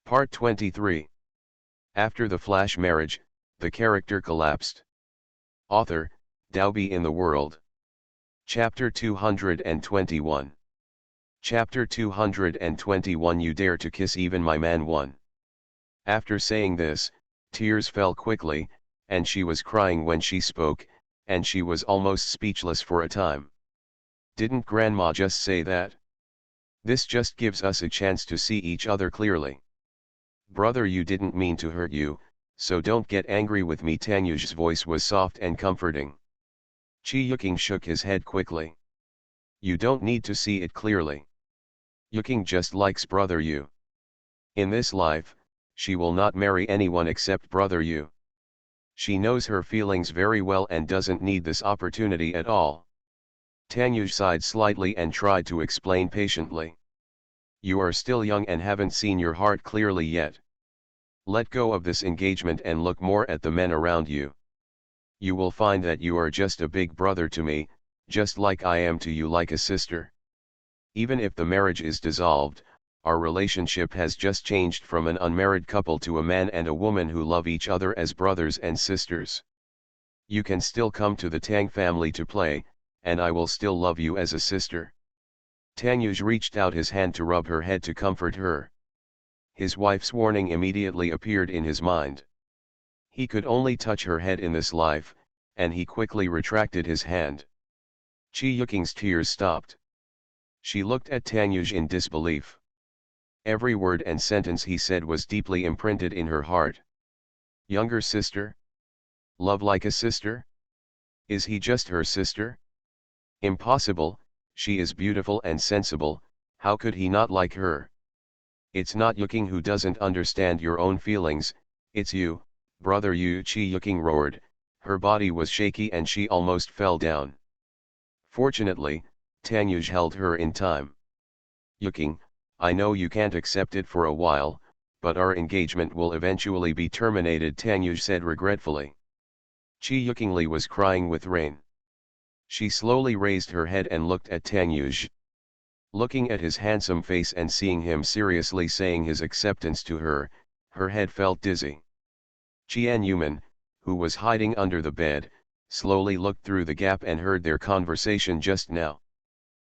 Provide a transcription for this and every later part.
Part 23. After the flash marriage, the character collapsed. Author, Dalby in the World. Chapter 221. Chapter 221 You dare to kiss even my man 1. After saying this, tears fell quickly, and she was crying when she spoke, and she was almost speechless for a time. Didn't Grandma just say that? This just gives us a chance to see each other clearly. Brother, you didn't mean to hurt you, so don't get angry with me. Tanyush's voice was soft and comforting. Chi Yuking shook his head quickly. You don't need to see it clearly. Yuking just likes Brother Yu. In this life, she will not marry anyone except Brother Yu. She knows her feelings very well and doesn't need this opportunity at all. Tanyush sighed slightly and tried to explain patiently. You are still young and haven't seen your heart clearly yet. Let go of this engagement and look more at the men around you. You will find that you are just a big brother to me, just like I am to you, like a sister. Even if the marriage is dissolved, our relationship has just changed from an unmarried couple to a man and a woman who love each other as brothers and sisters. You can still come to the Tang family to play, and I will still love you as a sister. Tanyush reached out his hand to rub her head to comfort her. His wife's warning immediately appeared in his mind. He could only touch her head in this life, and he quickly retracted his hand. Chi Yuking's tears stopped. She looked at Tanyush in disbelief. Every word and sentence he said was deeply imprinted in her heart. Younger sister? Love like a sister? Is he just her sister? Impossible. She is beautiful and sensible, how could he not like her? It's not Yuking who doesn't understand your own feelings, it's you, Brother Yu. Chi Yuking roared, her body was shaky and she almost fell down. Fortunately, Tanyush held her in time. Yuking, I know you can't accept it for a while, but our engagement will eventually be terminated, Tanyush said regretfully. Chi Yukingli was crying with rain. She slowly raised her head and looked at Tanyush. Looking at his handsome face and seeing him seriously saying his acceptance to her, her head felt dizzy. Qian Yuman, who was hiding under the bed, slowly looked through the gap and heard their conversation just now.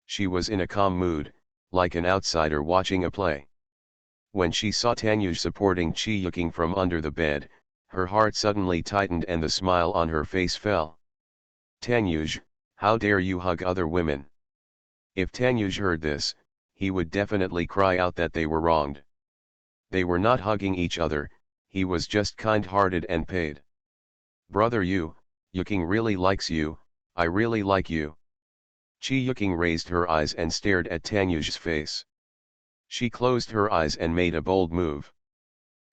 She was in a calm mood, like an outsider watching a play. When she saw Tanyush supporting Chi Yuking from under the bed, her heart suddenly tightened and the smile on her face fell. Tanyush, how dare you hug other women? If Tanyush heard this, he would definitely cry out that they were wronged. They were not hugging each other, he was just kind-hearted and paid. Brother Yu, Yuking really likes you, I really like you. Chi Yuking raised her eyes and stared at Tanyush's face. She closed her eyes and made a bold move.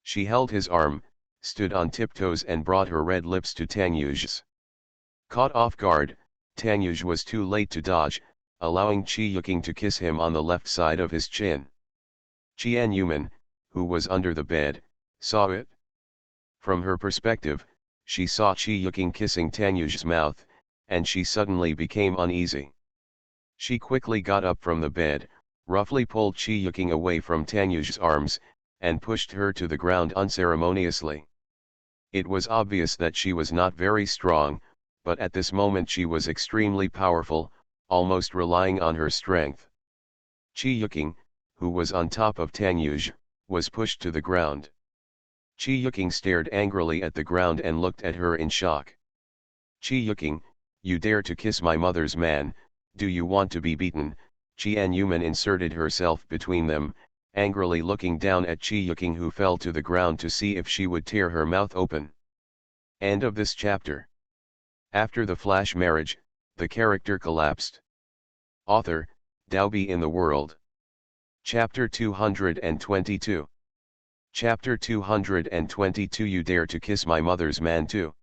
She held his arm, stood on tiptoes and brought her red lips to Tanyush's. Caught off guard, Tanyush was too late to dodge, allowing Chi Yuking to kiss him on the left side of his chin. Qian Yuman, who was under the bed, saw it. From her perspective, she saw Chi Yuking kissing Tanyush's mouth, and she suddenly became uneasy. She quickly got up from the bed, roughly pulled Chi Yuking away from Tanyush's arms, and pushed her to the ground unceremoniously. It was obvious that she was not very strong, but at this moment she was extremely powerful, almost relying on her strength. Chi Yuking, who was on top of Tanyush, was pushed to the ground. Chi Yuking stared angrily at the ground and looked at her in shock. Chi Yuking, you dare to kiss my mother's man, do you want to be beaten? Qian Yuman inserted herself between them, angrily looking down at Chi Yuking, who fell to the ground to see if she would tear her mouth open. End of this chapter. After the flash marriage, the character collapsed. Author, Dalby in the World. Chapter 222. Chapter 222 You dare to kiss my mother's man too?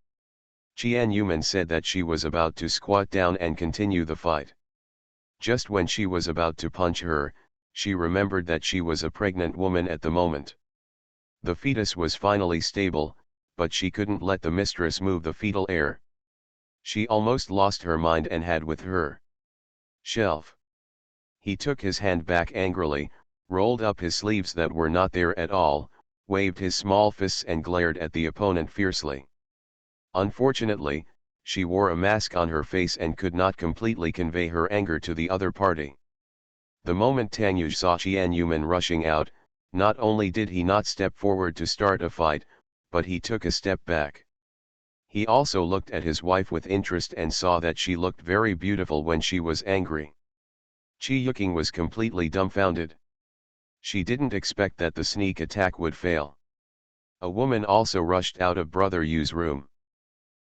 Qian Yuman said that she was about to squat down and continue the fight. Just when she was about to punch her, she remembered that she was a pregnant woman at the moment. The fetus was finally stable, but she couldn't let the mistress move the fetal air. She almost lost her mind and had with her. Shelf. He took his hand back angrily, rolled up his sleeves that were not there at all, waved his small fists and glared at the opponent fiercely. Unfortunately, she wore a mask on her face and could not completely convey her anger to the other party. The moment Tanyuj saw Tianyuman rushing out, not only did he not step forward to start a fight, but he took a step back. He also looked at his wife with interest and saw that she looked very beautiful when she was angry. Chi Yuking was completely dumbfounded. She didn't expect that the sneak attack would fail. A woman also rushed out of Brother Yu's room.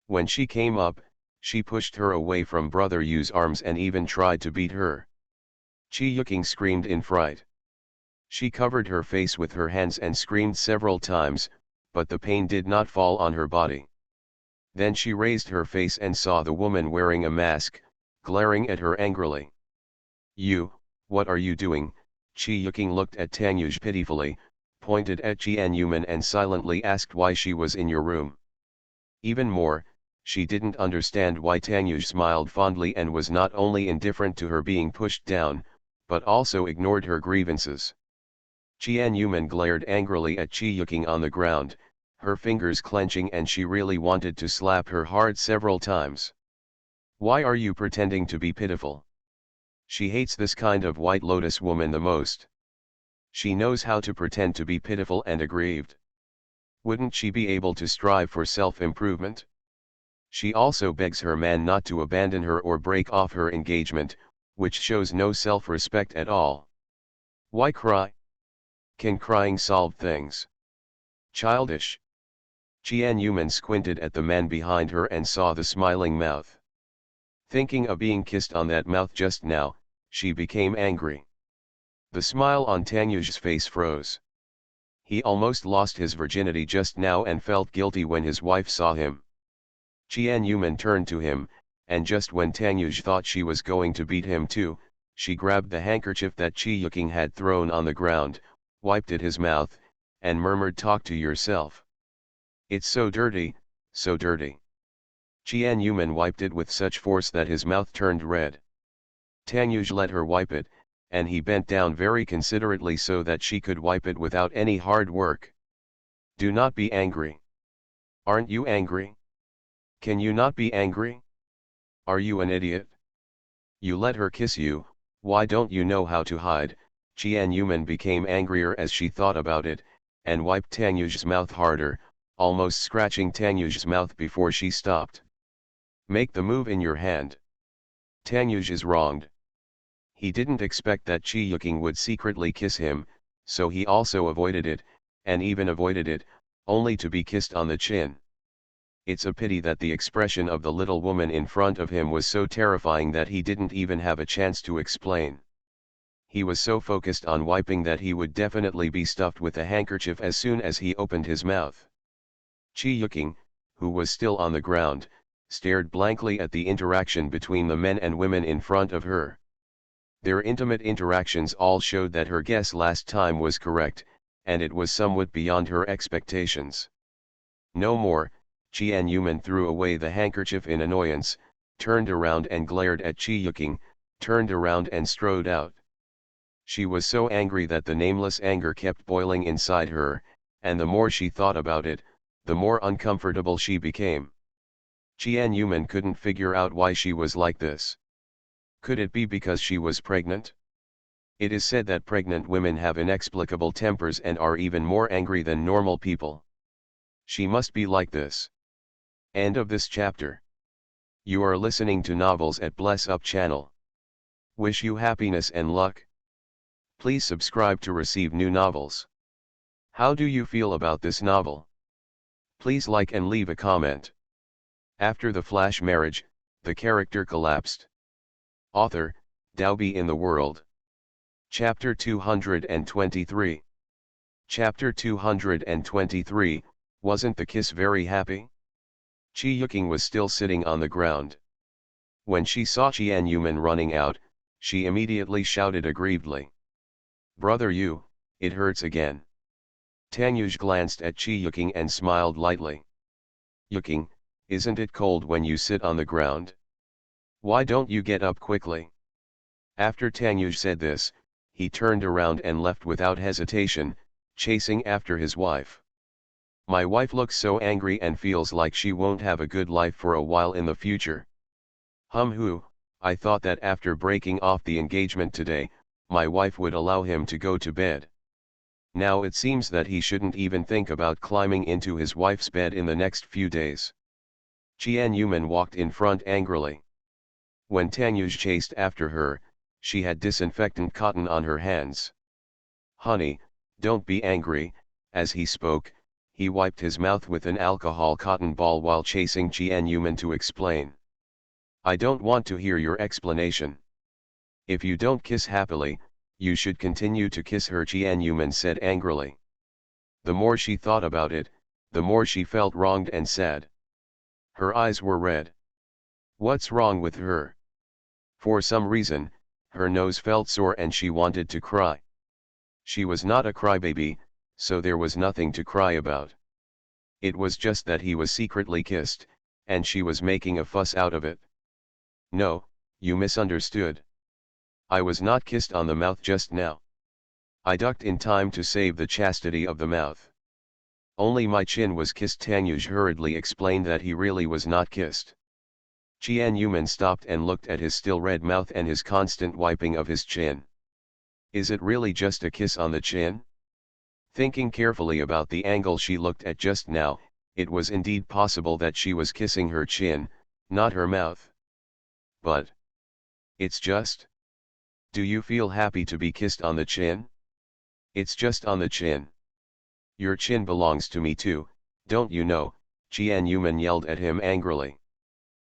When she came up, she pushed her away from Brother Yu's arms and even tried to beat her. Chi Yuking screamed in fright. She covered her face with her hands and screamed several times, but the pain did not fall on her body. Then she raised her face and saw the woman wearing a mask, glaring at her angrily. "You, what are you doing?" Chi Yuking looked at Tanyuj pitifully, pointed at Tianyuman and silently asked why she was in your room. Even more, she didn't understand why Tanyuj smiled fondly and was not only indifferent to her being pushed down, but also ignored her grievances. Tianyuman glared angrily at Chi Yuking on the ground, her fingers clenching, and she really wanted to slap her hard several times. "Why are you pretending to be pitiful?" She hates this kind of White Lotus woman the most. She knows how to pretend to be pitiful and aggrieved. Wouldn't she be able to strive for self-improvement? She also begs her man not to abandon her or break off her engagement, which shows no self-respect at all. Why cry? Can crying solve things? Childish. Tianyuman squinted at the man behind her and saw the smiling mouth. Thinking of being kissed on that mouth just now, she became angry. The smile on Tanyuj's face froze. He almost lost his virginity just now and felt guilty when his wife saw him. Tianyuman turned to him, and just when Tanyuj thought she was going to beat him too, she grabbed the handkerchief that Chi Yuking had thrown on the ground, wiped at his mouth, and murmured, "Talk to yourself. It's so dirty, so dirty." Tianyuman wiped it with such force that his mouth turned red. Tanyuj let her wipe it, and he bent down very considerately so that she could wipe it without any hard work. "Do not be angry." "Aren't you angry? Can you not be angry? Are you an idiot? You let her kiss you, why don't you know how to hide?" Tianyuman became angrier as she thought about it, and wiped Tanyuj's mouth harder, almost scratching Tanyuj's mouth before she stopped. "Make the move in your hand. Tanyuj is wronged." He didn't expect that Chi Yuking would secretly kiss him, so he also avoided it, and even avoided it, only to be kissed on the chin. It's a pity that the expression of the little woman in front of him was so terrifying that he didn't even have a chance to explain. He was so focused on wiping that he would definitely be stuffed with a handkerchief as soon as he opened his mouth. Chi Yuking, who was still on the ground, stared blankly at the interaction between the men and women in front of her. Their intimate interactions all showed that her guess last time was correct, and it was somewhat beyond her expectations. "No more." Tianyuman threw away the handkerchief in annoyance, turned around and glared at Chi Yuking, turned around and strode out. She was so angry that the nameless anger kept boiling inside her, and the more she thought about it, the more uncomfortable she became. Tianyuman couldn't figure out why she was like this. Could it be because she was pregnant? It is said that pregnant women have inexplicable tempers and are even more angry than normal people. She must be like this. End of this chapter. You are listening to Novels at Bless Up channel. Wish you happiness and luck. Please subscribe to receive new novels. How do you feel about this novel? Please like and leave a comment. After the flash marriage, the character collapsed. Author, Dalby in the World. Chapter 223. Chapter 223, Wasn't the kiss very happy? Chi Yuking was still sitting on the ground. When she saw Tianyuman running out, she immediately shouted aggrievedly. "Brother Yu, it hurts again." Tanyuj glanced at Chi Yuking and smiled lightly. "Yuking, isn't it cold when you sit on the ground? Why don't you get up quickly?" After Tanyuj said this, he turned around and left without hesitation. chasing after his wife. My wife looks so angry and feels like she won't have a good life for a while in the future. I thought that after breaking off the engagement today, my wife would allow him to go to bed. Now it seems that he shouldn't even think about climbing into his wife's bed in the next few days. Jian Yuman walked in front angrily. When Tanyuj chased after her, she had disinfectant cotton on her hands. "Honey, don't be angry." As he spoke, he wiped his mouth with an alcohol cotton ball while chasing Jian Yuman to explain. "I don't want to hear your explanation. If you don't kiss happily, you should continue to kiss her," Jian Yuman said angrily. The more she thought about it, the more she felt wronged and sad. Her eyes were red. What's wrong with her? For some reason, her nose felt sore and she wanted to cry. She was not a crybaby, so there was nothing to cry about. It was just that he was secretly kissed, and she was making a fuss out of it. "No, you misunderstood. I was not kissed on the mouth just now. I ducked in time to save the chastity of the mouth. Only my chin was kissed." Tanyuj hurriedly explained that he really was not kissed. Jian Yuman stopped and looked at his still red mouth and his constant wiping of his chin. Is it really just a kiss on the chin? Thinking carefully about the angle she looked at just now, it was indeed possible that she was kissing her chin, not her mouth. But it's just. Do you feel happy to be kissed on the chin? It's just on the chin. Your chin belongs to me too, don't you know? Jian Yuman yelled at him angrily.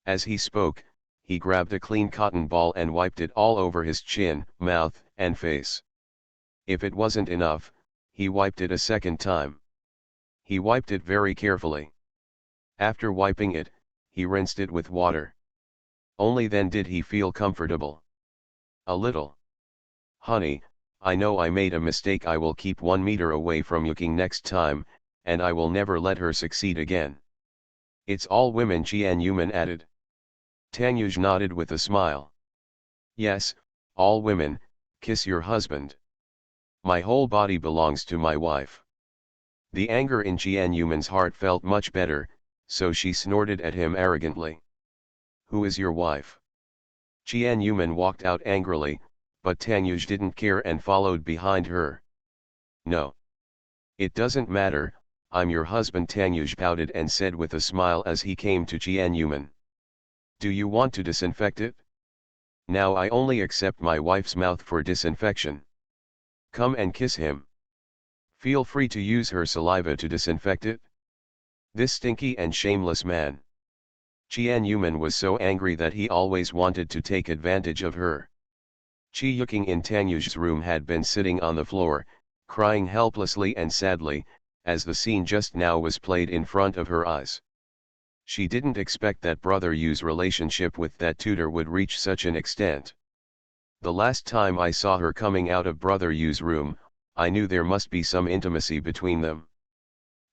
As he spoke, he grabbed a clean cotton ball and wiped it all over his chin, mouth, and face. If it wasn't enough, he wiped it a second time. He wiped it very carefully. After wiping it, he rinsed it with water. Only then did he feel comfortable. A little. "Honey, I know I made a mistake. I will keep 1 meter away from Yuking next time, and I will never let her succeed again." "It's all women," Jian Yuman added. Tanyuj nodded with a smile. "Yes, all women, kiss your husband. My whole body belongs to my wife." The anger in Jian Yuman's heart felt much better, so she snorted at him arrogantly. "Who is your wife?" Jian Yuman walked out angrily, but Tanyuj didn't care and followed behind her. "No. It doesn't matter, I'm your husband," Tanyuj pouted and said with a smile as he came to Jian Yuman. "Do you want to disinfect it? Now I only accept my wife's mouth for disinfection. Come and kiss him. Feel free to use her saliva to disinfect it." This stinky and shameless man. Jian Yuman was so angry that he always wanted to take advantage of her. Chi Yuking in Tanyuj's room had been sitting on the floor, crying helplessly and sadly, as the scene just now was played in front of her eyes. She didn't expect that Brother Yu's relationship with that tutor would reach such an extent. "The last time I saw her coming out of Brother Yu's room, I knew there must be some intimacy between them.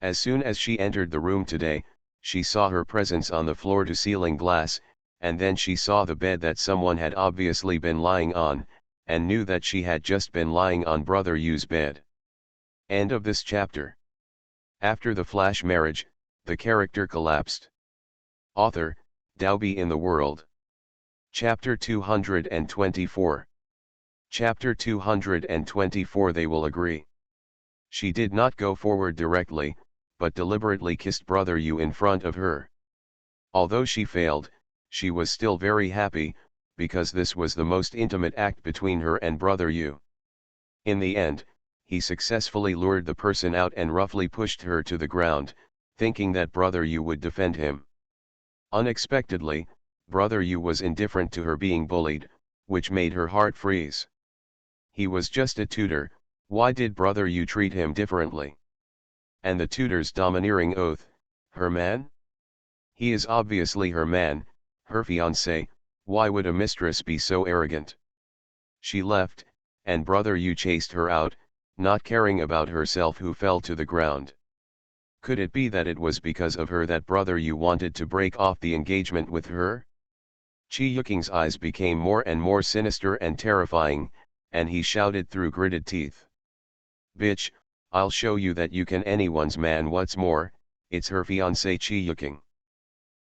As soon as she entered the room today, she saw her presence on the floor-to-ceiling glass, and then she saw the bed that someone had obviously been lying on, and knew that she had just been lying on Brother Yu's bed." End of this chapter. After the flash marriage, the character collapsed. Author, Daobi in the World. Chapter 224. Chapter 224. They will agree. She did not go forward directly, but deliberately kissed Brother Yu in front of her. Although she failed, she was still very happy, because this was the most intimate act between her and Brother Yu. In the end, he successfully lured the person out and roughly pushed her to the ground, thinking that Brother Yu would defend him. Unexpectedly, Brother Yu was indifferent to her being bullied, which made her heart freeze. He was just a tutor, why did Brother Yu treat him differently? And the tutor's domineering oath, her man? He is obviously her man, her fiancé, why would a mistress be so arrogant? She left, and Brother Yu chased her out, not caring about herself, who fell to the ground. Could it be that it was because of her that Brother Yu wanted to break off the engagement with her? Chi Yuking's eyes became more and more sinister and terrifying, and he shouted through gritted teeth. "Bitch, I'll show you that you can anyone's man. What's more, it's her fiancé Chi-yuking.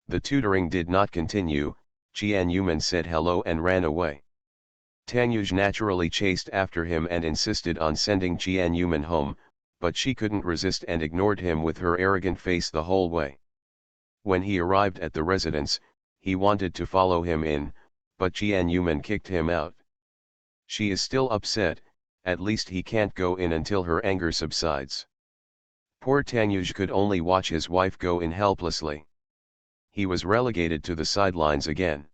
The tutoring did not continue. Jian-yuman said hello and ran away. Tanyuj naturally chased after him and insisted on sending Jian-yuman home, but she couldn't resist and ignored him with her arrogant face the whole way. When he arrived at the residence, he wanted to follow him in, but Jian-yuman kicked him out. She is still upset, at least he can't go in until her anger subsides. Poor Tanyuj could only watch his wife go in helplessly. He was relegated to the sidelines again.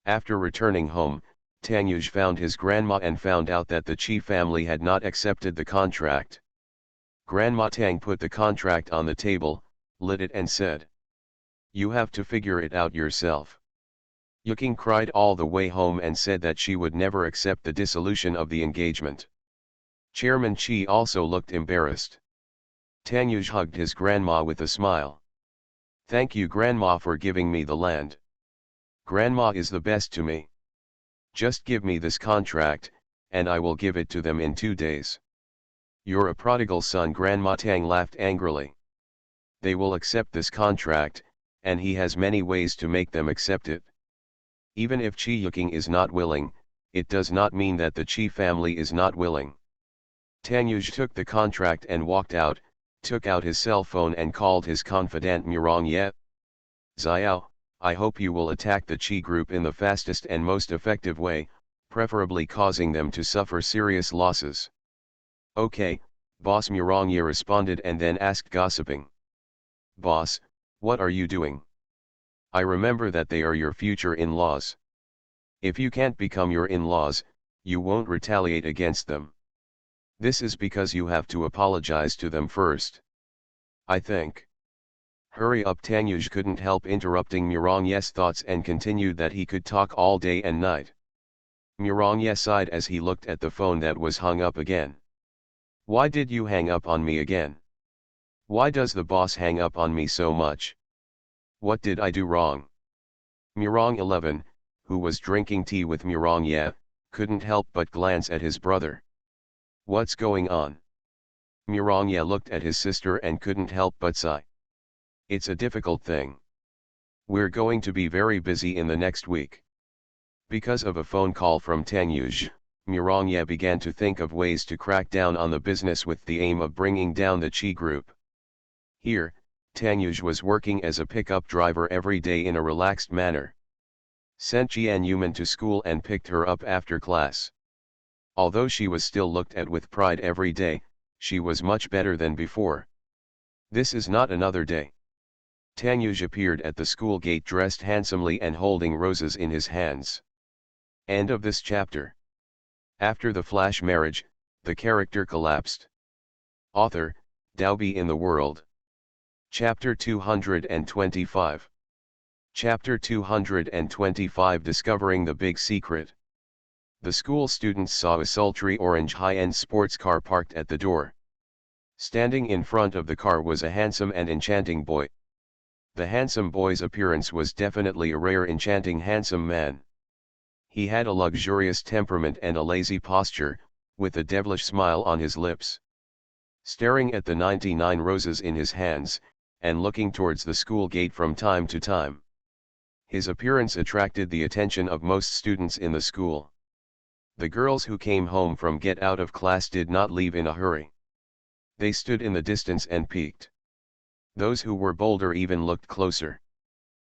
After returning home, Tanyuj found his grandma and found out that the Chi family had not accepted the contract. Grandma Tang put the contract on the table, lit it and said, "You have to figure it out yourself." Yuking cried all the way home and said that she would never accept the dissolution of the engagement. Chairman Chi also looked embarrassed. Tanyuj hugged his grandma with a smile. "Thank you, Grandma, for giving me the land. Grandma is the best to me. Just give me this contract, and I will give it to them in 2 days." "You're a prodigal son," Grandma Tang laughed angrily. "They will accept this contract, and he has many ways to make them accept it. Even if Chi Yuking is not willing, it does not mean that the Chi family is not willing." Tanyuj took the contract and walked out, took out his cell phone and called his confidant Murong Ye. "Xiao, I hope you will attack the Chi group in the fastest and most effective way, preferably causing them to suffer serious losses." "Okay, boss," Murong Ye responded and then asked gossiping. "Boss, what are you doing? I remember that they are your future in-laws. If you can't become your in-laws, you won't retaliate against them. This is because you have to apologize to them first. I think." "Hurry up." Tanyuj couldn't help interrupting Murong Ye's thoughts and continued that he could talk all day and night. Murong Ye sighed as he looked at the phone that was hung up again. "Why did you hang up on me again? Why does the boss hang up on me so much? What did I do wrong?" Murong 11, who was drinking tea with Murong Ye, couldn't help but glance at his brother. "What's going on?" Murong Ye looked at his sister and couldn't help but sigh. "It's a difficult thing. We're going to be very busy in the next week." Because of a phone call from Tanyuj, Murong Ye began to think of ways to crack down on the business with the aim of bringing down the Chi group. Here, Tanyuj was working as a pickup driver every day in a relaxed manner. Sent Jian-yuman to school and picked her up after class. Although she was still looked at with pride every day, she was much better than before. This is not another day. Tanyuj appeared at the school gate dressed handsomely and holding roses in his hands. End of this chapter. After the flash marriage, the character collapsed. Author, Daobi in the World. Chapter 225. Chapter 225, Discovering the Big Secret. The school students saw a sultry orange high-end sports car parked at the door. Standing in front of the car was a handsome and enchanting boy. The handsome boy's appearance was definitely a rare enchanting handsome man. He had a luxurious temperament and a lazy posture, with a devilish smile on his lips. Staring at the 99 roses in his hands, and looking towards the school gate from time to time. His appearance attracted the attention of most students in the school. The girls who came home from get out of class did not leave in a hurry. They stood in the distance and peeked. Those who were bolder even looked closer.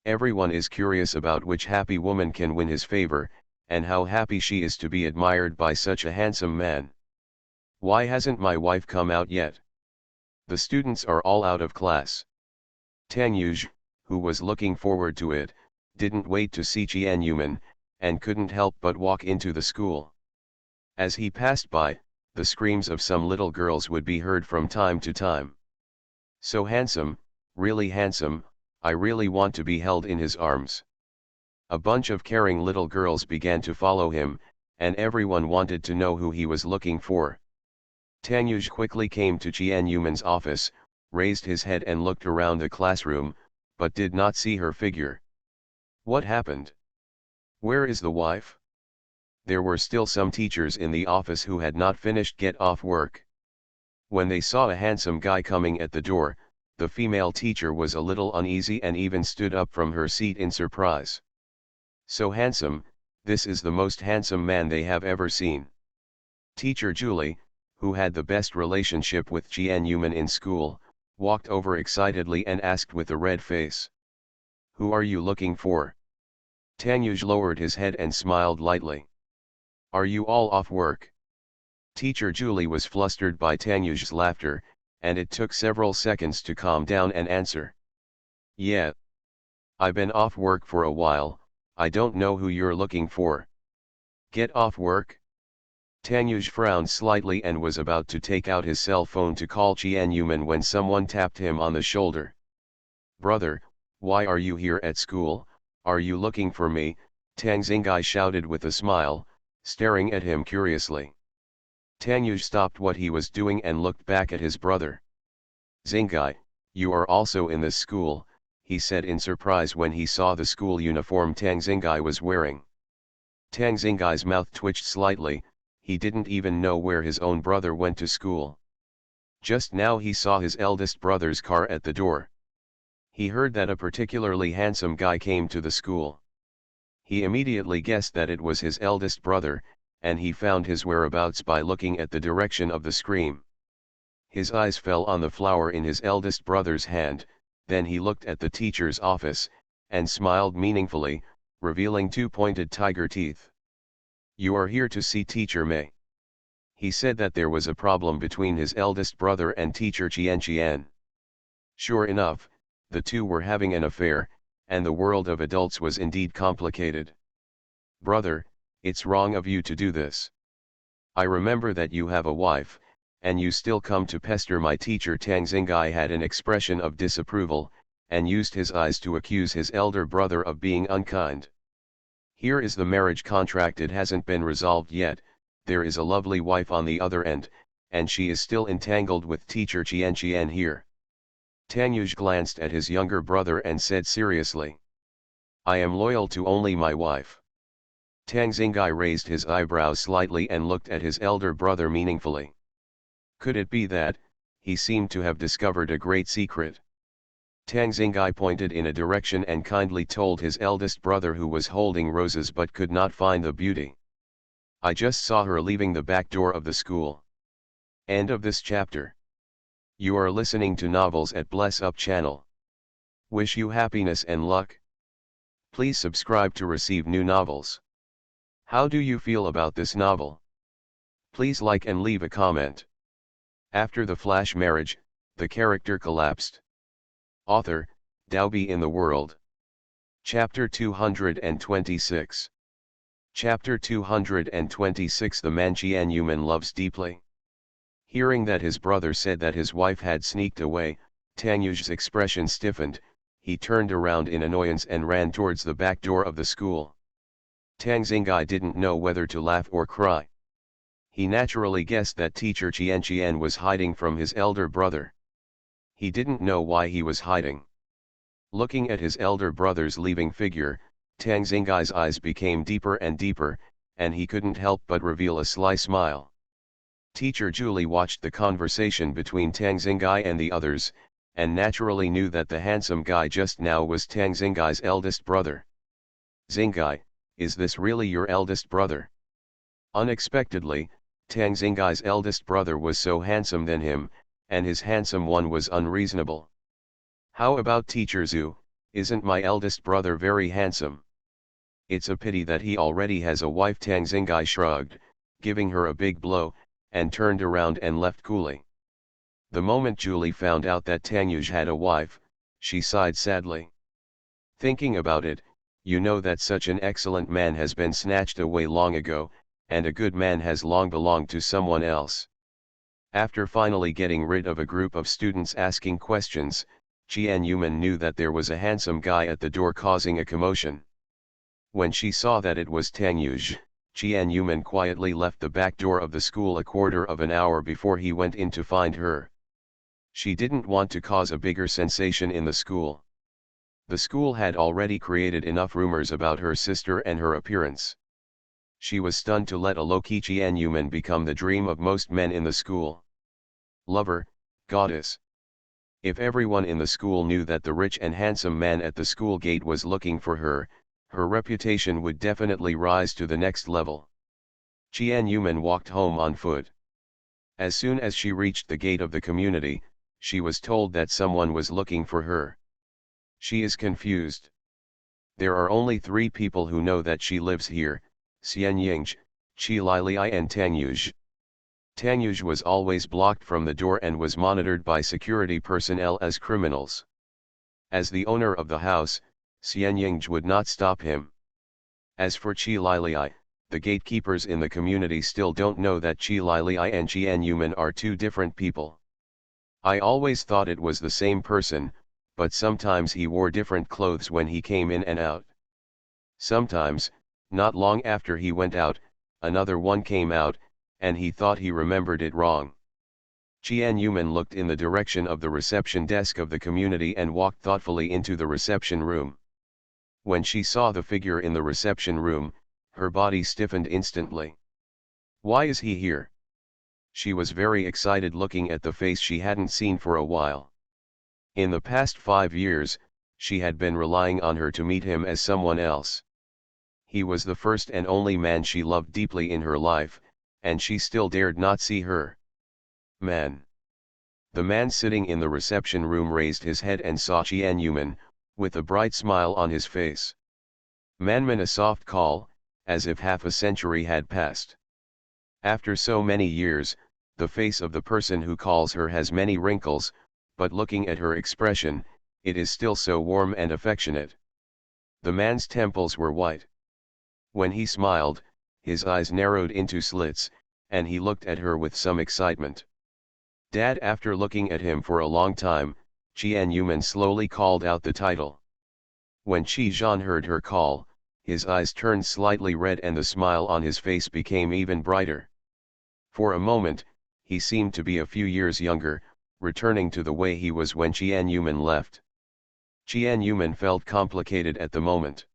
Everyone is curious about which happy woman can win his favor, and how happy she is to be admired by such a handsome man. Why hasn't my wife come out yet? The students are all out of class. Tanyuj, who was looking forward to it, didn't wait to see Jian-yuman, and couldn't help but walk into the school. As he passed by, the screams of some little girls would be heard from time to time. "So handsome, really handsome, I really want to be held in his arms." A bunch of caring little girls began to follow him, and everyone wanted to know who he was looking for. Tanyuj quickly came to Jian-yuman's office, raised his head and looked around the classroom, but did not see her figure. What happened? Where is the wife? There were still some teachers in the office who had not finished get off work. When they saw a handsome guy coming at the door, the female teacher was a little uneasy and even stood up from her seat in surprise. So handsome, this is the most handsome man they have ever seen. Teacher Julie, who had the best relationship with Jian Yuman in school, walked over excitedly and asked with a red face. "Who are you looking for?" Tang Yuj lowered his head and smiled lightly. "Are you all off work?" Teacher Julie was flustered by Tang Yuj's laughter, and it took several seconds to calm down and answer. "Yeah. I've been off work for a while, I don't know who you're looking for." "Get off work?" Tang Yuj frowned slightly and was about to take out his cell phone to call Jian Yuman when someone tapped him on the shoulder. "Brother, why are you here at school? Are you looking for me?" Tang Xingai shouted with a smile, staring at him curiously. Tang Yuj stopped what he was doing and looked back at his brother. "Xingai, you are also in this school," he said in surprise when he saw the school uniform Tang Xingai was wearing. Tang Xingai's mouth twitched slightly, he didn't even know where his own brother went to school. Just now he saw his eldest brother's car at the door. He heard that a particularly handsome guy came to the school. He immediately guessed that it was his eldest brother, and he found his whereabouts by looking at the direction of the scream. His eyes fell on the flower in his eldest brother's hand, then he looked at the teacher's office, and smiled meaningfully, revealing two pointed tiger teeth. "You are here to see Teacher Mei." He said that there was a problem between his eldest brother and Teacher Qian. Sure enough, the two were having an affair, and the world of adults was indeed complicated. "Brother, it's wrong of you to do this. I remember that you have a wife, and you still come to pester my teacher." Tang Xingai had an expression of disapproval, and used his eyes to accuse his elder brother of being unkind. "Here is the marriage contract, it hasn't been resolved yet, there is a lovely wife on the other end, and she is still entangled with Teacher Qian here." Tang Yuj glanced at his younger brother and said seriously, "I am loyal to only my wife." Tang Xingai raised his eyebrows slightly and looked at his elder brother meaningfully. Could it be that, he seemed to have discovered a great secret? Tang Xingai pointed in a direction and kindly told his eldest brother, who was holding roses but could not find the beauty. "I just saw her leaving the back door of the school." End of this chapter. You are listening to Novels at Bless Up channel. Wish you happiness and luck. Please subscribe to receive new novels. How do you feel about this novel? Please like and leave a comment. After the flash marriage, the character collapsed. Author, Daobi in the World. Chapter 226. Chapter 226. The man Jian Yuman loves deeply. Hearing that his brother said that his wife had sneaked away, Tang Yuj's expression stiffened, he turned around in annoyance and ran towards the back door of the school. Tang Xingai didn't know whether to laugh or cry. He naturally guessed that Teacher Qian was hiding from his elder brother. He didn't know why he was hiding. Looking at his elder brother's leaving figure, Tang Xingai's eyes became deeper and deeper, and he couldn't help but reveal a sly smile. Teacher Julie watched the conversation between Tang Xingai and the others, and naturally knew that the handsome guy just now was Tang Xingai's eldest brother. "Xingai, is this really your eldest brother?" Unexpectedly, Tang Xingai's eldest brother was so handsome than him, and his handsome one was unreasonable. "How about Teacher Zhu, isn't my eldest brother very handsome?" "It's a pity that he already has a wife." Tang Xingai shrugged, giving her a big blow, and turned around and left coolly. The moment Julie found out that Tang Yuj had a wife, she sighed sadly. "Thinking about it, you know that such an excellent man has been snatched away long ago, and a good man has long belonged to someone else." After finally getting rid of a group of students asking questions, Jian Yuman knew that there was a handsome guy at the door causing a commotion. When she saw that it was Tang Yuj, Jian Yuman quietly left the back door of the school a quarter of an hour before he went in to find her. She didn't want to cause a bigger sensation in the school. The school had already created enough rumors about her sister and her appearance. She was stunned to let a low-key Jian Yuman become the dream of most men in the school. Lover, goddess. If everyone in the school knew that the rich and handsome man at the school gate was looking for her, her reputation would definitely rise to the next level. Qian Yuman walked home on foot. As soon as she reached the gate of the community, she was told that someone was looking for her. She is confused. There are only 3 people who know that she lives here: Xian Yingzhi, Qi Lilii and Tang Yuj. Tang Yuj was always blocked from the door and was monitored by security personnel as criminals. As the owner of the house, Xian Yingzhi would not stop him. As for Qi Lilii, the gatekeepers in the community still don't know that Qi Lilii and Qian Yuman are 2 different people. I always thought it was the same person, but sometimes he wore different clothes when he came in and out. Sometimes, not long after he went out, another one came out, and he thought he remembered it wrong. Qian Yuman looked in the direction of the reception desk of the community and walked thoughtfully into the reception room. When she saw the figure in the reception room, her body stiffened instantly. Why is he here? She was very excited looking at the face she hadn't seen for a while. In the past 5 years, she had been relying on her to meet him as someone else. He was the first and only man she loved deeply in her life, and she still dared not see her. Man. The man sitting in the reception room raised his head and saw Qian Yuman, with a bright smile on his face. Manman, a soft call, as if half a century had passed. After so many years, the face of the person who calls her has many wrinkles, but looking at her expression, it is still so warm and affectionate. The man's temples were white. When he smiled, his eyes narrowed into slits, and he looked at her with some excitement. Dad. After looking at him for a long time, Qian Yuman slowly called out the title. When Qi Zhan heard her call, his eyes turned slightly red and the smile on his face became even brighter. For a moment, he seemed to be a few years younger, returning to the way he was when Qian Yuman left. Qian Yuman felt complicated at the moment.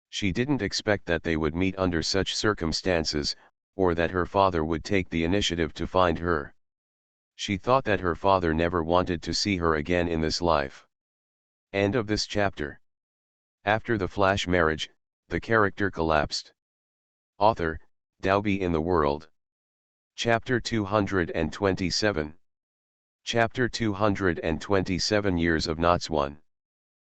She didn't expect that they would meet under such circumstances, or that her father would take the initiative to find her. She thought that her father never wanted to see her again in this life. End of this chapter. After the flash marriage, the character collapsed. Author, Daobi in the World. Chapter 227. Chapter 227 Years of Knots 1.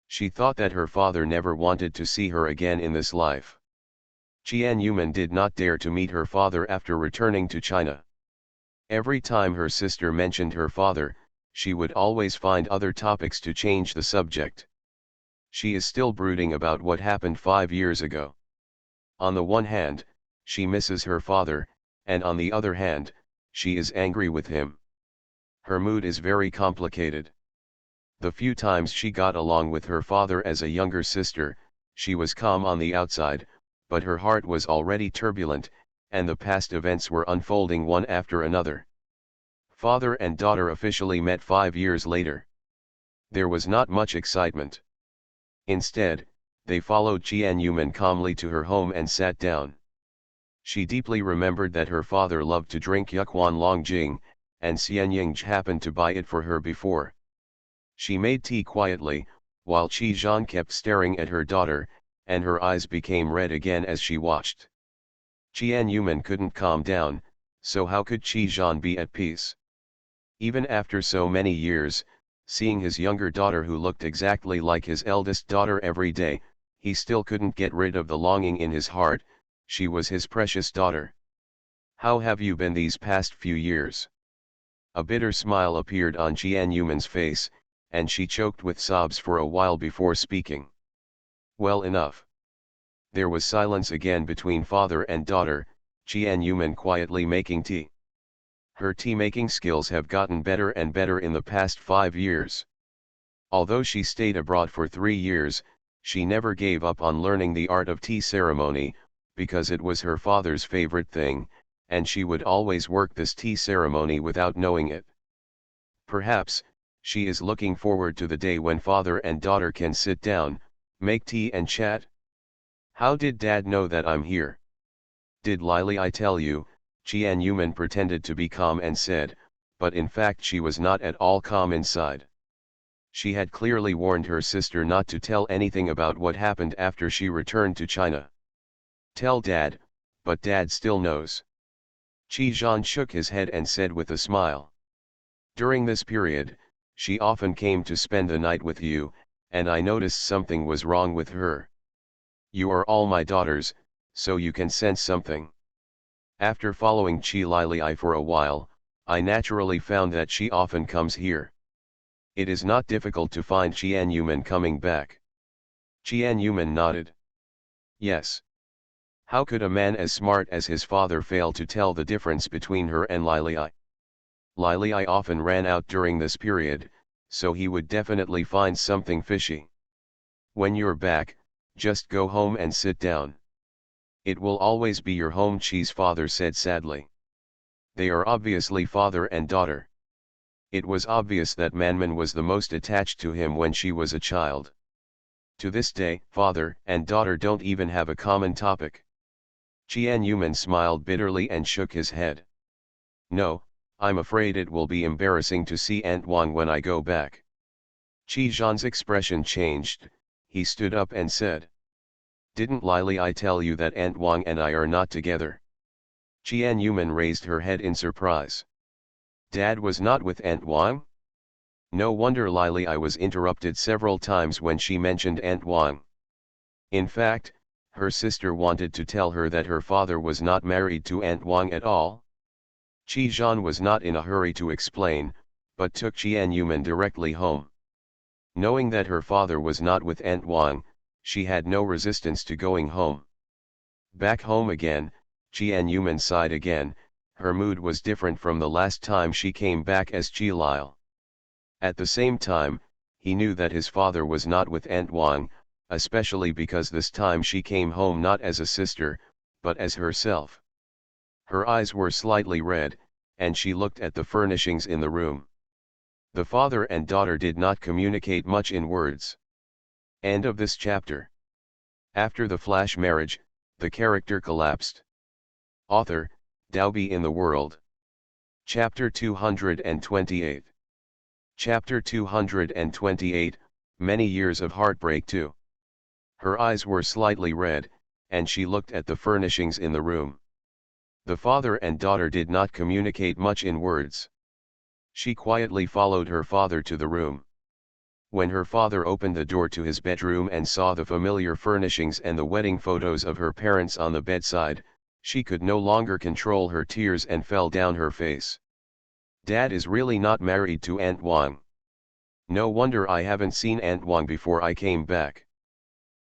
She thought that her father never wanted to see her again in this life. Qian Yuman did not dare to meet her father after returning to China. Every time her sister mentioned her father, she would always find other topics to change the subject. She is still brooding about what happened 5 years ago. On the one hand, she misses her father, and on the other hand, she is angry with him. Her mood is very complicated. The few times she got along with her father as a younger sister, she was calm on the outside, but her heart was already turbulent, and the past events were unfolding one after another. Father and daughter officially met 5 years later. There was not much excitement. Instead, they followed Qian Yuman calmly to her home and sat down. She deeply remembered that her father loved to drink Yukwan Longjing, and Xian Yingzhi happened to buy it for her before. She made tea quietly, while Qi Zhan kept staring at her daughter, and her eyes became red again as she watched. Qian Yuman couldn't calm down, so how could Qi Zhan be at peace? Even after so many years, seeing his younger daughter who looked exactly like his eldest daughter every day, he still couldn't get rid of the longing in his heart. She was his precious daughter. How have you been these past few years? A bitter smile appeared on Qian Yuman's face, and she choked with sobs for a while before speaking. Well enough. There was silence again between father and daughter, Qian Yuman quietly making tea. Her tea-making skills have gotten better and better in the past 5 years. Although she stayed abroad for 3 years, she never gave up on learning the art of tea ceremony, because it was her father's favorite thing, and she would always work this tea ceremony without knowing it. Perhaps, she is looking forward to the day when father and daughter can sit down, make tea and chat. How did Dad know that I'm here? Did Lily I tell you? Qian Yuman pretended to be calm and said, but in fact she was not at all calm inside. She had clearly warned her sister not to tell anything about what happened after she returned to China. Tell Dad, but Dad still knows. Qi Zhan shook his head and said with a smile. During this period, she often came to spend the night with you, and I noticed something was wrong with her. You are all my daughters, so you can sense something. After following Qi Lili for a while, I naturally found that she often comes here. It is not difficult to find Qian Yuman coming back. Qian Yuman nodded. Yes. How could a man as smart as his father fail to tell the difference between her and Lili? Lili often ran out during this period, so he would definitely find something fishy. When you're back, just go home and sit down. It will always be your home, Qi's father said sadly. They are obviously father and daughter. It was obvious that Manman was the most attached to him when she was a child. To this day, father and daughter don't even have a common topic. Qian Yuman smiled bitterly and shook his head. No, I'm afraid it will be embarrassing to see Aunt Wang when I go back. Qi Zhan's expression changed, he stood up and said. Didn't Lili tell you that Aunt Wang and I are not together? Qian Yuman raised her head in surprise. Dad was not with Aunt Wang? No wonder Lili was interrupted several times when she mentioned Aunt Wang. In fact, her sister wanted to tell her that her father was not married to Aunt Wang at all. Qi Zhan was not in a hurry to explain, but took Qian Yuman directly home. Knowing that her father was not with Aunt Wang, she had no resistance to going home. Back home again, Qian Yuman sighed again. Her mood was different from the last time she came back as Qi Lil. At the same time, he knew that his father was not with Aunt Wang, especially because this time she came home not as a sister, but as herself. Her eyes were slightly red, and she looked at the furnishings in the room. The father and daughter did not communicate much in words. End of this chapter. After the flash marriage, the character collapsed. Author, Daobi in the World. Chapter 228. Chapter 228, Many Years of Heartbreak too. Her eyes were slightly red, and she looked at the furnishings in the room. The father and daughter did not communicate much in words. She quietly followed her father to the room. When her father opened the door to his bedroom and saw the familiar furnishings and the wedding photos of her parents on the bedside, she could no longer control her tears and fell down her face. Dad is really not married to Aunt Wang. No wonder I haven't seen Aunt Wang before I came back.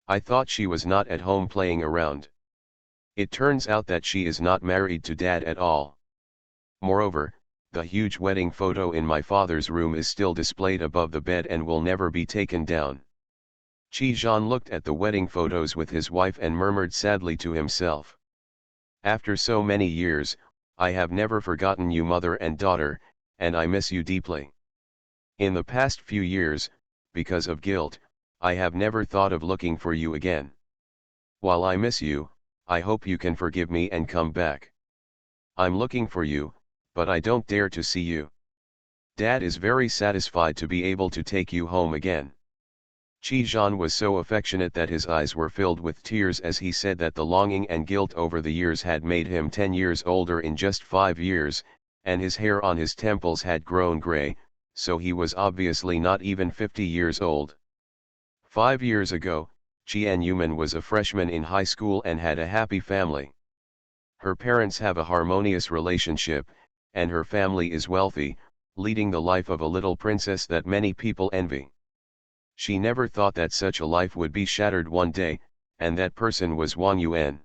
I thought she was not at home playing around. It turns out that she is not married to Dad at all. Moreover, the huge wedding photo in my father's room is still displayed above the bed and will never be taken down. Qi Zhan looked at the wedding photos with his wife and murmured sadly to himself. After so many years, I have never forgotten you, mother and daughter, and I miss you deeply. In the past few years, because of guilt, I have never thought of looking for you again. While I miss you, I hope you can forgive me and come back. I'm looking for you, but I don't dare to see you. Dad is very satisfied to be able to take you home again. Qi Zhan was so affectionate that his eyes were filled with tears as he said that the longing and guilt over the years had made him 10 years older in just 5 years, and his hair on his temples had grown gray, so he was obviously not even 50 years old. 5 years ago, Qian Yuman was a freshman in high school and had a happy family. Her parents have a harmonious relationship, and her family is wealthy, leading the life of a little princess that many people envy. She never thought that such a life would be shattered one day, and that person was Wang Yuan.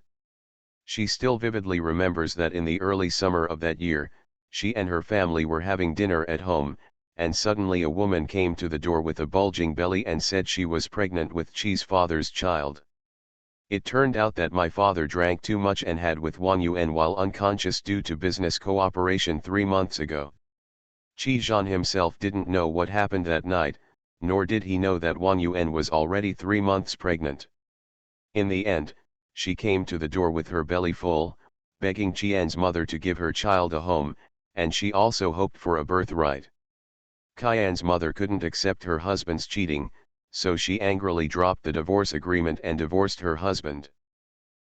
She still vividly remembers that in the early summer of that year, she and her family were having dinner at home, and suddenly a woman came to the door with a bulging belly and said she was pregnant with Qi's father's child. It turned out that my father drank too much and had with Wang Yuan while unconscious due to business cooperation 3 months ago. Qi Zhan himself didn't know what happened that night, nor did he know that Wang Yuan was already 3 months pregnant. In the end, she came to the door with her belly full, begging Qian's mother to give her child a home, and she also hoped for a birthright. Kyan's mother couldn't accept her husband's cheating, so she angrily dropped the divorce agreement and divorced her husband.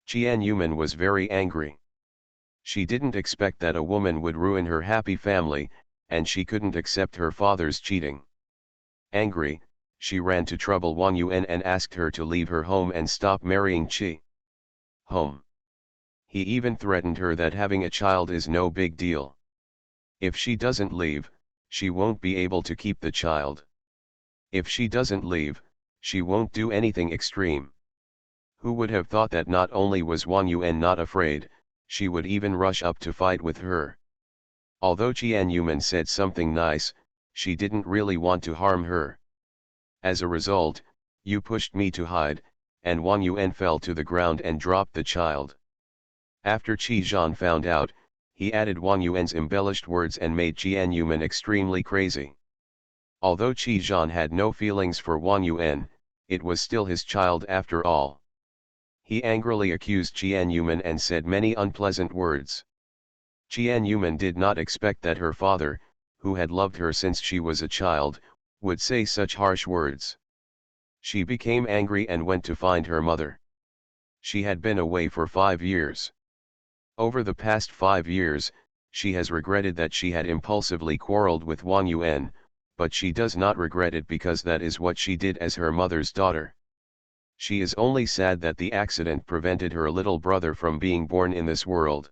Qian Yuman was very angry. She didn't expect that a woman would ruin her happy family, and she couldn't accept her father's cheating. Angry, she ran to trouble Wang Yuan and asked her to leave her home and stop marrying Qi. Home. He even threatened her that having a child is no big deal. If she doesn't leave, she won't be able to keep the child. If she doesn't leave, she won't do anything extreme. Who would have thought that not only was Wang Yuan not afraid, she would even rush up to fight with her. Although Qian Yuman said something nice, she didn't really want to harm her. As a result, you pushed me to hide, and Wang Yuan fell to the ground and dropped the child. After Qi Zhan found out, he added Wang Yuan's embellished words and made Qian Yuman extremely crazy. Although Qi Zhan had no feelings for Wang Yuan, it was still his child after all. He angrily accused Qian Yuman and said many unpleasant words. Qian Yuman did not expect that her father, who had loved her since she was a child, would say such harsh words. She became angry and went to find her mother. She had been away for 5 years. Over the past 5 years, she has regretted that she had impulsively quarreled with Wang Yuan, but she does not regret it because that is what she did as her mother's daughter. She is only sad that the accident prevented her little brother from being born in this world.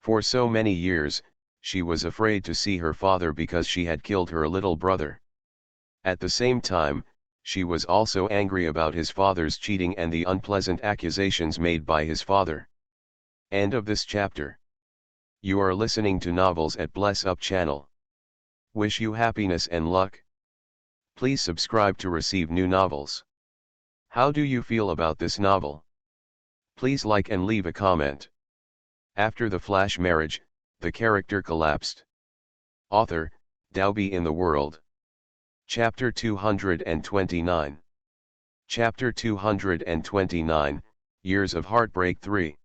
For so many years, she was afraid to see her father because she had killed her little brother. At the same time, she was also angry about his father's cheating and the unpleasant accusations made by his father. End of this chapter. You are listening to Novels at Bless Up channel. Wish you happiness and luck. Please subscribe to receive new novels. How do you feel about this novel? Please like and leave a comment. After the flash marriage, the character collapsed. Author, Daobi in the World. Chapter 229. Chapter 229, Years of Heartbreak 3.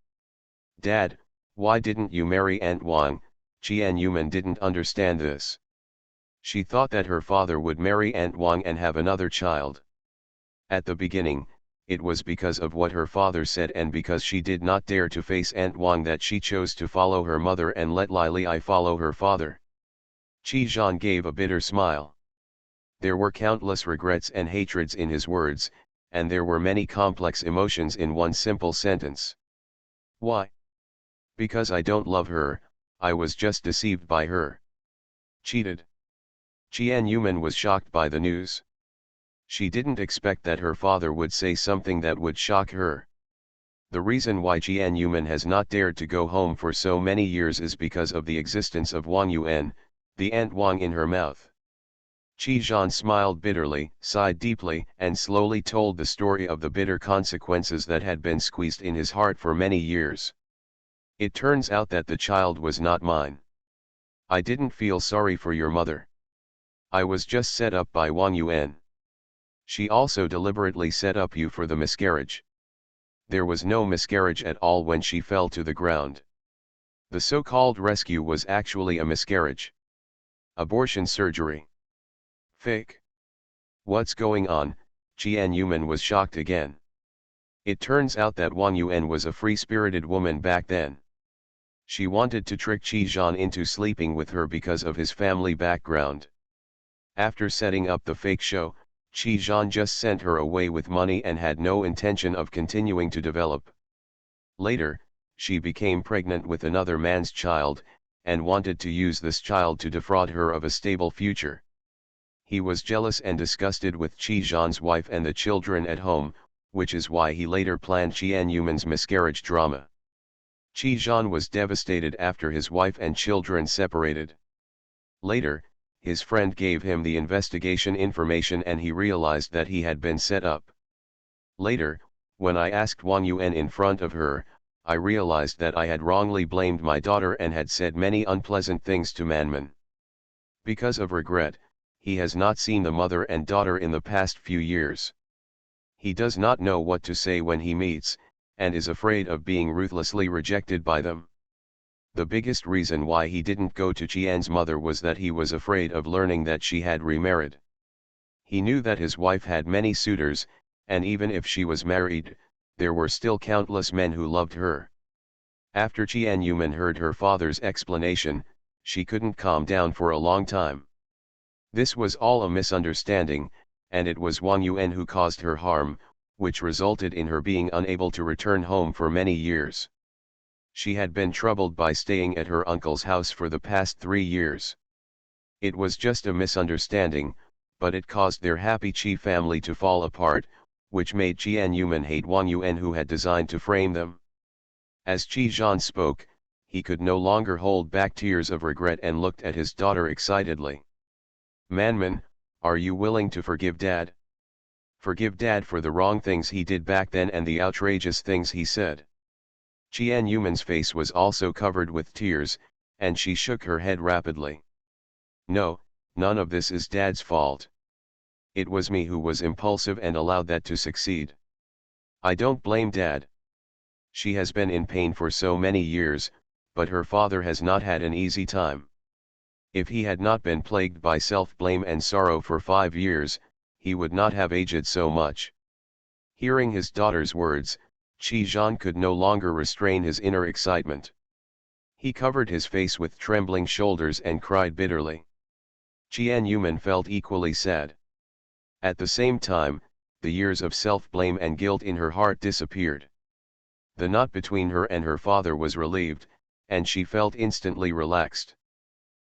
Dad, why didn't you marry Aunt Wang? Qian Yuman didn't understand this. She thought that her father would marry Aunt Wang and have another child. At the beginning, it was because of what her father said and because she did not dare to face Aunt Wang that she chose to follow her mother and let Li Li follow her father. Qi Zhan gave a bitter smile. There were countless regrets and hatreds in his words, and there were many complex emotions in one simple sentence. Why? Because I don't love her, I was just deceived by her. Cheated. Qian Yuman was shocked by the news. She didn't expect that her father would say something that would shock her. The reason why Qian Yuman has not dared to go home for so many years is because of the existence of Wang Yuan, the Aunt Wang in her mouth. Qi Zhan smiled bitterly, sighed deeply, and slowly told the story of the bitter consequences that had been squeezed in his heart for many years. It turns out that the child was not mine. I didn't feel sorry for your mother. I was just set up by Wang Yuan. She also deliberately set up you for the miscarriage. There was no miscarriage at all when she fell to the ground. The so-called rescue was actually a miscarriage. Abortion surgery. Fake. What's going on? Qian Yuman was shocked again. It turns out that Wang Yuan was a free-spirited woman back then. She wanted to trick Qi Zhan into sleeping with her because of his family background. After setting up the fake show, Qi Zhan just sent her away with money and had no intention of continuing to develop. Later, she became pregnant with another man's child, and wanted to use this child to defraud her of a stable future. He was jealous and disgusted with Qi Zhan's wife and the children at home, which is why he later planned Qian Yuman's miscarriage drama. Qi Zhan was devastated after his wife and children separated. Later, his friend gave him the investigation information and he realized that he had been set up. Later, when I asked Wang Yuan in front of her, I realized that I had wrongly blamed my daughter and had said many unpleasant things to Manman. Because of regret, he has not seen the mother and daughter in the past few years. He does not know what to say when he meets, and is afraid of being ruthlessly rejected by them. The biggest reason why he didn't go to Qian's mother was that he was afraid of learning that she had remarried. He knew that his wife had many suitors, and even if she was married, there were still countless men who loved her. After Qian Yuman heard her father's explanation, she couldn't calm down for a long time. This was all a misunderstanding, and it was Wang Yuan who caused her harm, which resulted in her being unable to return home for many years. She had been troubled by staying at her uncle's house for the past 3 years. It was just a misunderstanding, but it caused their happy Qi family to fall apart, which made Qian Yuman hate Wang Yuan who had designed to frame them. As Qi Zhan spoke, he could no longer hold back tears of regret and looked at his daughter excitedly. "Manman, are you willing to forgive Dad? Forgive Dad for the wrong things he did back then and the outrageous things he said." Qian Yuman's face was also covered with tears, and she shook her head rapidly. "No, none of this is Dad's fault. It was me who was impulsive and allowed that to succeed. I don't blame Dad. She has been in pain for so many years, but her father has not had an easy time. If he had not been plagued by self-blame and sorrow for 5 years, he would not have aged so much." Hearing his daughter's words, Qi Zhan could no longer restrain his inner excitement. He covered his face with trembling shoulders and cried bitterly. Qian Yuman felt equally sad. At the same time, the years of self-blame and guilt in her heart disappeared. The knot between her and her father was relieved, and she felt instantly relaxed.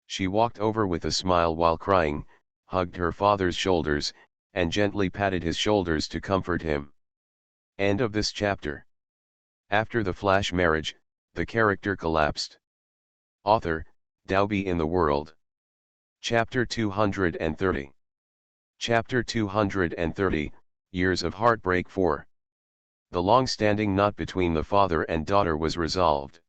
She walked over with a smile while crying, hugged her father's shoulders, and gently patted his shoulders to comfort him. End of this chapter. After the flash marriage, the character collapsed. Author, Daobi in the World. Chapter 230. Chapter 230, Years of Heartbreak 4. The long-standing knot between the father and daughter was resolved.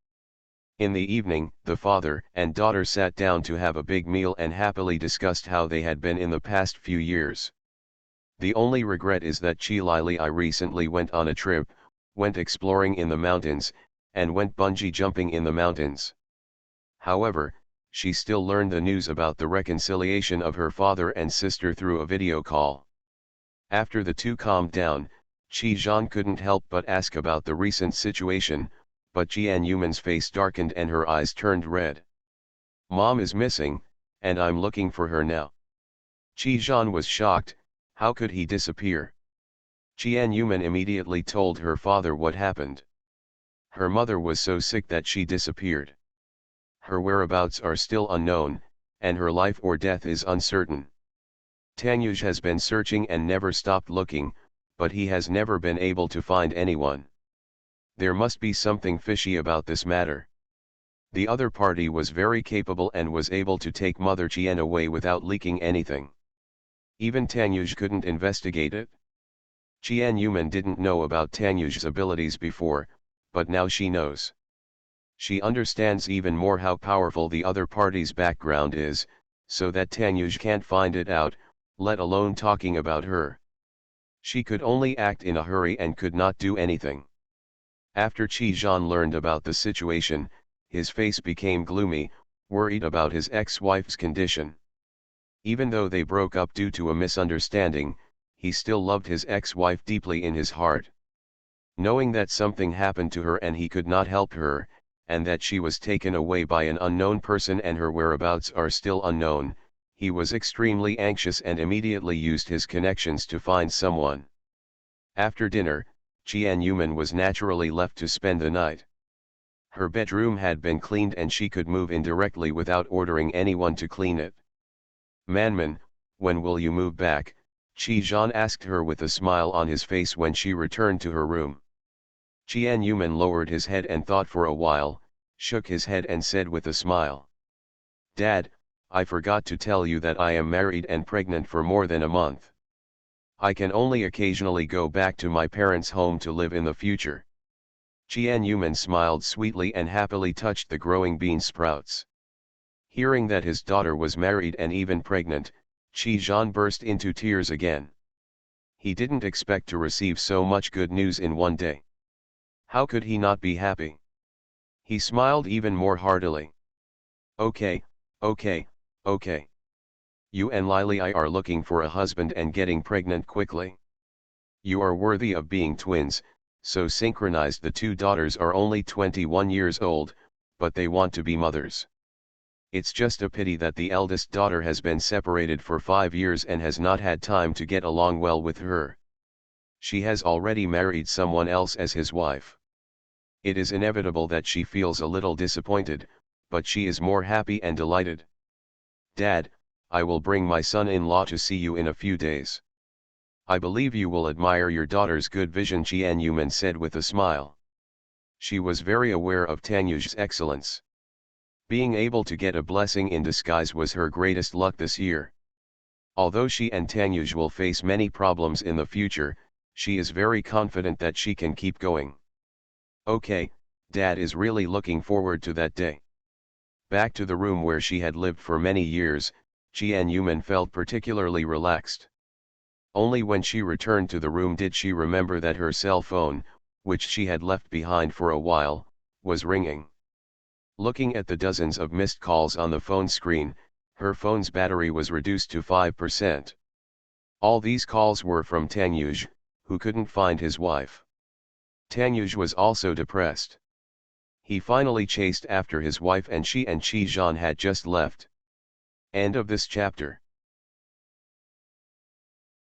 In the evening, the father and daughter sat down to have a big meal and happily discussed how they had been in the past few years. "The only regret is that Qi Lili recently went on a trip, went exploring in the mountains, and went bungee jumping in the mountains. However, she still learned the news about the reconciliation of her father and sister through a video call." After the two calmed down, Qi Zhan couldn't help but ask about the recent situation, but Qian Yuman's face darkened and her eyes turned red. "Mom is missing, and I'm looking for her now." Qi Zhan was shocked. How could he disappear? Qian Yuman immediately told her father what happened. Her mother was so sick that she disappeared. Her whereabouts are still unknown, and her life or death is uncertain. Tanyuj has been searching and never stopped looking, but he has never been able to find anyone. There must be something fishy about this matter. The other party was very capable and was able to take Mother Qian away without leaking anything. Even Tanyuj couldn't investigate it. Qian Yuman didn't know about Tanyuj's abilities before, but now she knows. She understands even more how powerful the other party's background is, so that Tanyuj can't find it out, let alone talking about her. She could only act in a hurry and could not do anything. After Qi Zhan learned about the situation, his face became gloomy, worried about his ex-wife's condition. Even though they broke up due to a misunderstanding, he still loved his ex-wife deeply in his heart. Knowing that something happened to her and he could not help her, and that she was taken away by an unknown person and her whereabouts are still unknown, he was extremely anxious and immediately used his connections to find someone. After dinner, Qian Yuman was naturally left to spend the night. Her bedroom had been cleaned and she could move in directly without ordering anyone to clean it. "Manman, when will you move back?" Qi Zhan asked her with a smile on his face when she returned to her room. Qian Yuman lowered his head and thought for a while, shook his head and said with a smile. "Dad, I forgot to tell you that I am married and pregnant for more than a month. I can only occasionally go back to my parents' home to live in the future." Qian Yuman smiled sweetly and happily touched the growing bean sprouts. Hearing that his daughter was married and even pregnant, Qi Zhan burst into tears again. He didn't expect to receive so much good news in one day. How could he not be happy? He smiled even more heartily. Okay, okay, okay. You and Lily I are looking for a husband and getting pregnant quickly. You are worthy of being twins, so synchronized. The two daughters are only 21 years old, but they want to be mothers. It's just a pity that the eldest daughter has been separated for 5 years and has not had time to get along well with her. She has already married someone else as his wife. It is inevitable that she feels a little disappointed, but she is more happy and delighted. Dad, I will bring my son-in-law to see you in a few days. I believe you will admire your daughter's good vision, Jian Yuman said with a smile. She was very aware of Tanyu's excellence. Being able to get a blessing in disguise was her greatest luck this year. Although she and Tanyuj will face many problems in the future, she is very confident that she can keep going. Okay, Dad is really looking forward to that day. Back to the room where she had lived for many years, Jian Yuman felt particularly relaxed. Only when she returned to the room did she remember that her cell phone, which she had left behind for a while, was ringing. Looking at the dozens of missed calls on the phone screen, her phone's battery was reduced to 5%. All these calls were from Tanyuj, who couldn't find his wife. Tanyuj was also depressed. He finally chased after his wife and Qi Zhan had just left. End of this chapter.